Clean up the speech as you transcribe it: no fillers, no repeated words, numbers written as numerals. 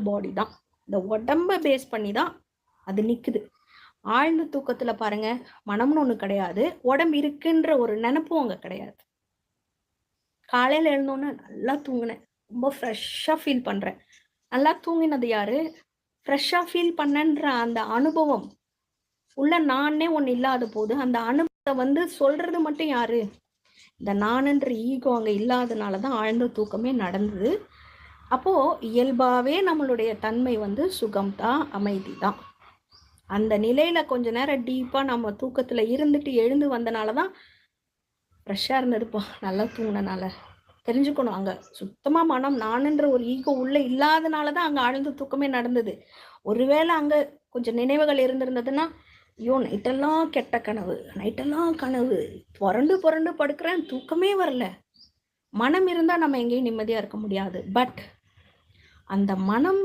பாடி தான். இந்த உடம்ப பேஸ் பண்ணி தான் அது நிக்குது. ஆழ்ந்த தூக்கத்துல பாருங்க, மனம்னு ஒண்ணு கிடையாது. உடம்பு இருக்குன்ற ஒரு நெனப்பும் அங்க கிடையாது. காலையில எழுந்தோனே நல்லா தூங்குனேன். ரொம்ப ஃப்ரெஷ்ஷா ஃபீல் பண்றேன். நல்லா தூங்கினது யாரு? ஃப்ரெஷ்ஷா ஃபீல் பண்ணேன்ற அந்த அனுபவம். உள்ள நானே ஒண்ணு இல்லாத போது, அந்த அனுபவத்த வந்து சொல்றது மட்டும் யாரு? இந்த நானுன்ற ஈகோ அங்க இல்லாதனால தான் ஆழ்ந்த தூக்கமே நடந்தது. அப்போ இயல்பாவே நம்மளுடைய தன்மை வந்து சுகம் தான், அமைதி தான். அந்த நிலையில கொஞ்ச நேரம் டீப்பா நம்ம தூக்கத்துல இருந்துட்டு எழுந்து வந்தனால தான் ஃப்ரெஷ்ஷா இருந்ததுப்பா. நல்லா தூங்குனனால. தெரிஞ்சுக்கணும். அங்க சுத்தமா மனம் நானுன்ற ஒரு ஈகோ உள்ள இல்லாதனால தான் அங்க ஆழ்ந்த தூக்கமே நடந்தது. ஒருவேளை அங்க கொஞ்சம் நினைவுகள் இருந்திருந்ததுன்னா, ஐயோ! நைட்டெல்லாம் கெட்ட கனவு. நைட்டெல்லாம் கனவு. புரண்டு புரண்டு படுக்கிறேன். தூக்கமே வரல. மனம் இருந்தா நம்ம எங்கேயும் நிம்மதியா இருக்க முடியாது. பட் அந்த மனம்